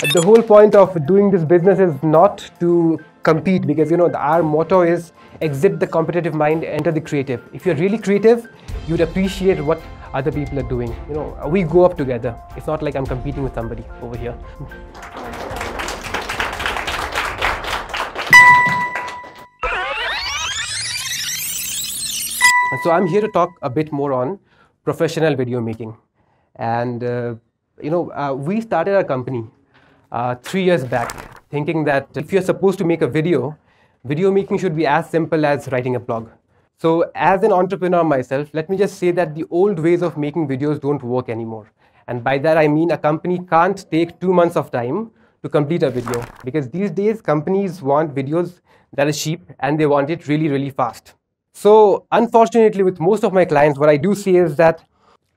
The whole point of doing this business is not to compete, because our motto is exit the competitive mind, enter the creative. If you're really creative, you'd appreciate what other people are doing. We go up together. It's not like I'm competing with somebody over here. So I'm here to talk a bit more on professional video making. And we started our company 3 years back, thinking that if you're supposed to make a video making should be as simple as writing a blog. So as an entrepreneur myself, let me just say that the old ways of making videos don't work anymore. And by that I mean a company can't take 2 months of time to complete a video, because these days companies want videos that are cheap and they want it really, really fast. So unfortunately, with most of my clients, what I do see is that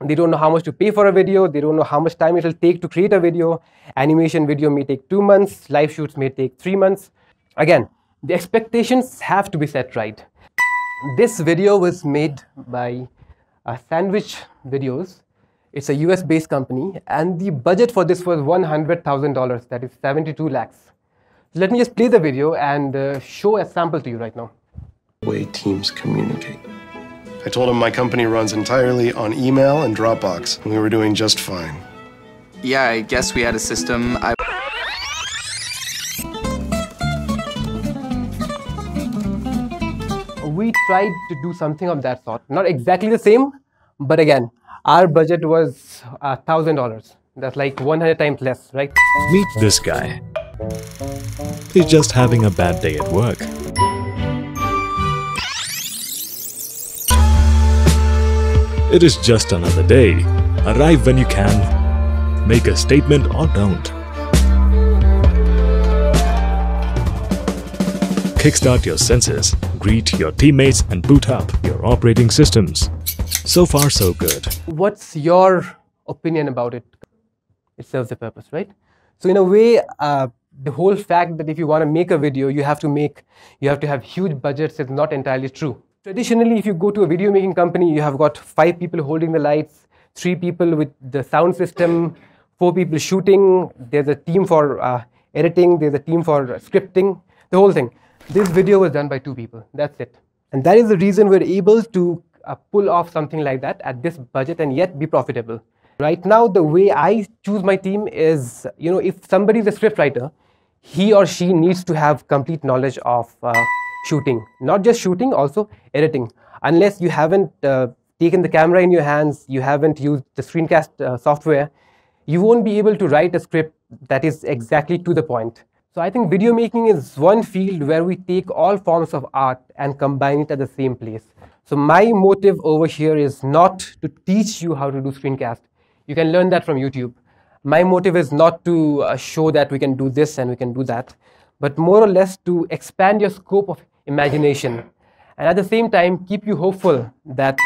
they don't know how much to pay for a video. They don't know how much time it will take to create a video. Animation video may take 2 months. Live shoots may take 3 months. Again, the expectations have to be set right. This video was made by Sandwich Videos. It's a US-based company, and the budget for this was $100,000. That is 72 lakhs. So let me just play the video and show a sample to you right now. Way teams communicate. I told him my company runs entirely on email and Dropbox, and we were doing just fine. Yeah, I guess we had a system. We tried to do something of that sort. Not exactly the same, but again, our budget was $1,000. That's like 100 times less, right? Meet this guy. He's just having a bad day at work. It is just another day. Arrive when you can. Make a statement or don't. Kickstart your senses, greet your teammates, and boot up your operating systems. So far, so good. What's your opinion about it? It serves a purpose, right? So in a way, the whole fact that if you want to make a video, you have to have huge budgets is not entirely true. Traditionally, if you go to a video making company, you have got 5 people holding the lights, 3 people with the sound system, 4 people shooting, there's a team for editing, there's a team for scripting, the whole thing. This video was done by 2 people, that's it. And that is the reason we're able to pull off something like that at this budget and yet be profitable. Right now, the way I choose my team is, if somebody is a scriptwriter, he or she needs to have complete knowledge of shooting. Not just shooting, also editing. Unless you haven't taken the camera in your hands, you haven't used the screencast software, you won't be able to write a script that is exactly to the point. So I think video making is one field where we take all forms of art and combine it at the same place. So my motive over here is not to teach you how to do screencast. You can learn that from YouTube. My motive is not to show that we can do this and we can do that, but more or less to expand your scope of imagination, and at the same time keep you hopeful that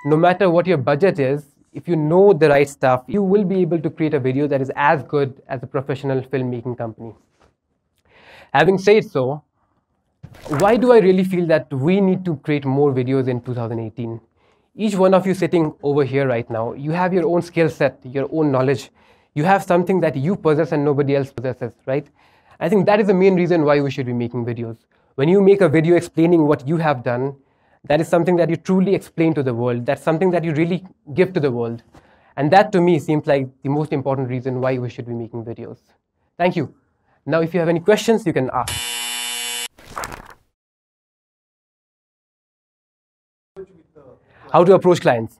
no matter what your budget is, if you know the right stuff, you will be able to create a video that is as good as a professional filmmaking company. Having said so, why do I really feel that we need to create more videos in 2018? Each one of you sitting over here right now, you have your own skill set, your own knowledge. You have something that you possess and nobody else possesses, right? I think that is the main reason why we should be making videos. When you make a video explaining what you have done, that is something that you truly explain to the world. That's something that you really give to the world. And that to me seems like the most important reason why we should be making videos. Thank you. Now, if you have any questions, you can ask. How to approach clients?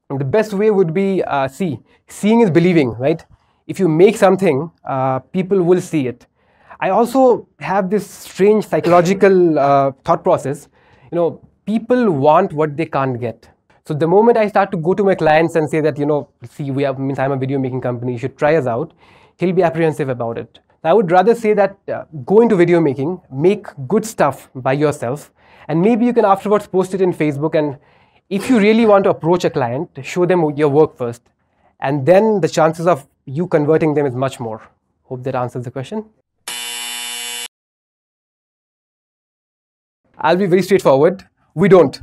The best way would be, seeing is believing, right? If you make something, people will see it. I also have this strange psychological thought process. People want what they can't get. So the moment I start to go to my clients and say that, I'm a video making company, you should try us out, he'll be apprehensive about it. I would rather say that go into video making, make good stuff by yourself, and maybe you can afterwards post it in Facebook. And if you really want to approach a client, show them your work first, and then the chances of you converting them is much more. Hope that answers the question. I'll be very straightforward. We don't.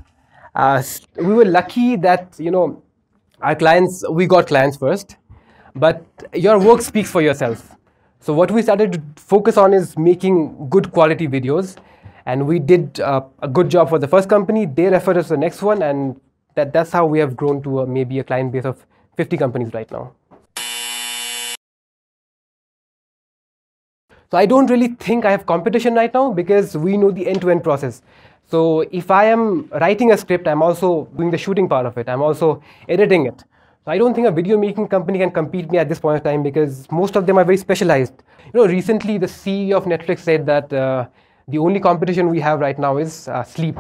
We were lucky that, we got clients first, but your work speaks for yourself. So what we started to focus on is making good quality videos, and we did a good job for the first company. They referred us to the next one, and that's how we have grown to maybe a client base of 50 companies right now. So I don't really think I have competition right now because we know the end-to-end process. So if I am writing a script, I'm also doing the shooting part of it. I'm also editing it. So I don't think a video making company can compete me at this point of time because most of them are very specialized. You know, recently the CEO of Netflix said that the only competition we have right now is sleep.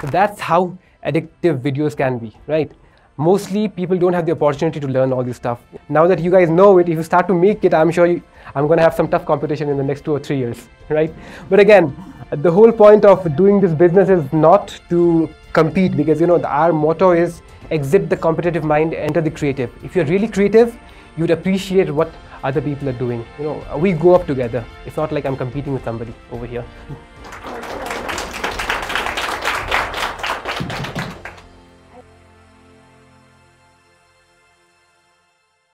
So that's how addictive videos can be, right? Mostly people don't have the opportunity to learn all this stuff. Now that you guys know it, if you start to make it, I'm sure I'm going to have some tough competition in the next 2 or 3 years, right? But again, the whole point of doing this business is not to compete because, you know, our motto is exit the competitive mind, enter the creative. If you're really creative, you'd appreciate what other people are doing. You know, we go up together. It's not like I'm competing with somebody over here.